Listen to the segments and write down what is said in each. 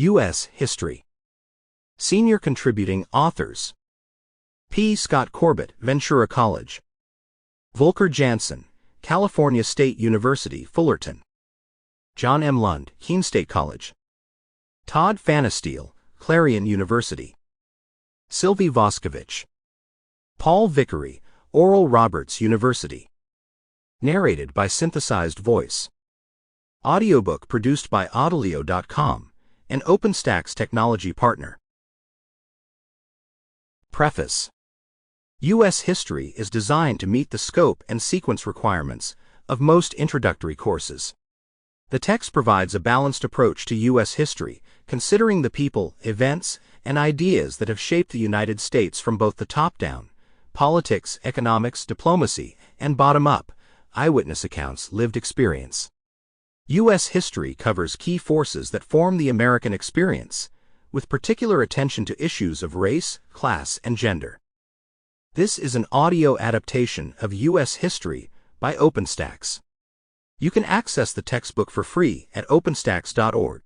U.S. History. Senior Contributing Authors: P. Scott Corbett, Ventura College. Volker Jansen, California State University, Fullerton. John M. Lund, Keene State College. Todd Fanasteel, Clarion University. Sylvie Voskovich. Paul Vickery, Oral Roberts University. Narrated by Synthesized Voice. Audiobook produced by Audileo.com, an OpenStax Technology Partner. Preface. U.S. history is designed to meet the scope and sequence requirements of most introductory courses. The text provides a balanced approach to U.S. history, considering the people, events, and ideas that have shaped the United States from both the top down, politics, economics, diplomacy, and bottom up, eyewitness accounts, lived experience. U.S. history covers key forces that form the American experience, with particular attention to issues of race, class, and gender. This is an audio adaptation of U.S. history by OpenStax. You can access the textbook for free at openstax.org.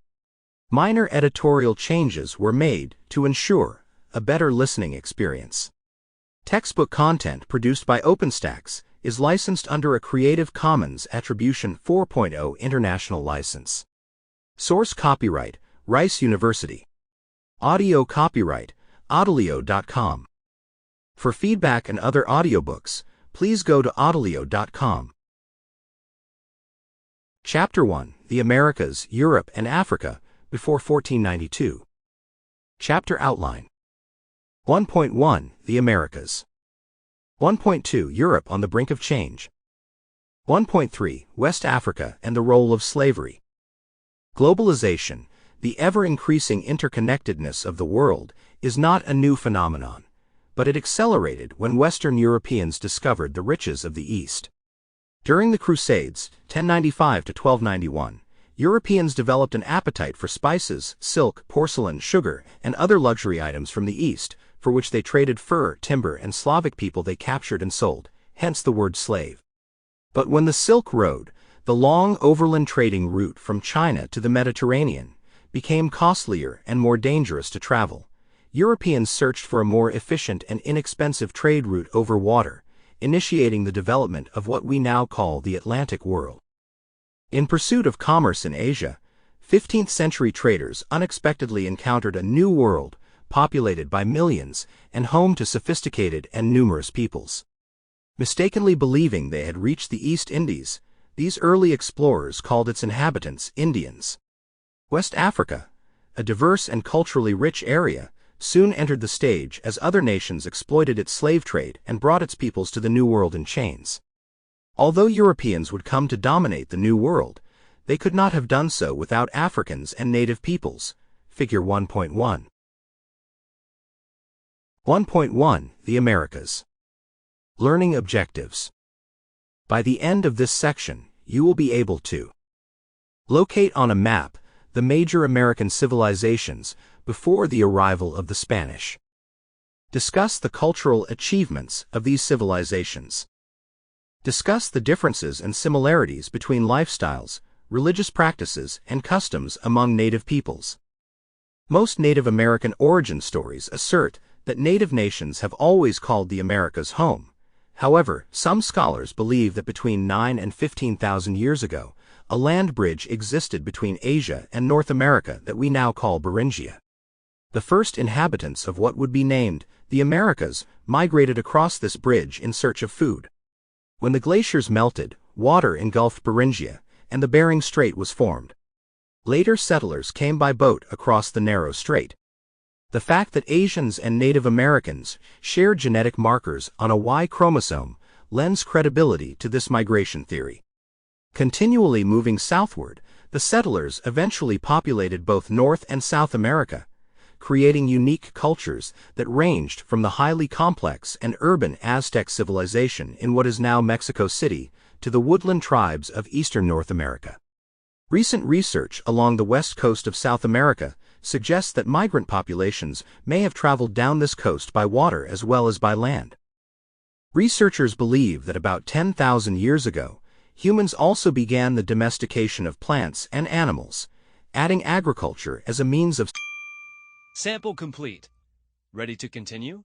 Minor editorial changes were made to ensure a better listening experience. Textbook content produced by OpenStax is licensed under a Creative Commons Attribution 4.0 International License. Source copyright, Rice University. Audio copyright, Audileo.com. For feedback and other audiobooks, please go to Audileo.com. Chapter 1, The Americas, Europe, and Africa, before 1492. Chapter Outline. 1.1, The Americas. 1.2, Europe on the Brink of Change. 1.3, West Africa and the Role of Slavery. Globalization, the ever-increasing interconnectedness of the world, is not a new phenomenon, but it accelerated when Western Europeans discovered the riches of the East. During the Crusades, 1095 to 1291, Europeans developed an appetite for spices, silk, porcelain, sugar, and other luxury items from the East, for which they traded fur, timber, and Slavic people they captured and sold, hence the word slave. But when the Silk Road, the long overland trading route from China to the Mediterranean, became costlier and more dangerous to travel, Europeans searched for a more efficient and inexpensive trade route over water, initiating the development of what we now call the Atlantic world. In pursuit of commerce in Asia, 15th-century traders unexpectedly encountered a new world, populated by millions and home to sophisticated and numerous peoples. Mistakenly believing they had reached the East Indies, these early explorers called its inhabitants Indians. West Africa, a diverse and culturally rich area, soon entered the stage as other nations exploited its slave trade and brought its peoples to the New World in chains. Although Europeans would come to dominate the New World, they could not have done so without Africans and native peoples. Figure 1.1. 1.1, The Americas. Learning Objectives. By the end of this section, you will be able to locate on a map the major American civilizations before the arrival of the Spanish. Discuss the cultural achievements of these civilizations. Discuss the differences and similarities between lifestyles, religious practices, and customs among native peoples. Most Native American origin stories assert that native nations have always called the Americas home. However, some scholars believe that between 9 and 15,000 years ago, a land bridge existed between Asia and North America that we now call Beringia. The first inhabitants of what would be named the Americas migrated across this bridge in search of food. When the glaciers melted, water engulfed Beringia, and the Bering Strait was formed. Later settlers came by boat across the narrow strait. The fact that Asians and Native Americans share genetic markers on a Y chromosome lends credibility to this migration theory. Continually moving southward, the settlers eventually populated both North and South America, creating unique cultures that ranged from the highly complex and urban Aztec civilization in what is now Mexico City to the woodland tribes of eastern North America. Recent research along the west coast of South America suggests that migrant populations may have traveled down this coast by water as well as by land. Researchers believe that about 10,000 years ago, humans also began the domestication of plants and animals, adding agriculture as a means of Sample complete. Ready to continue?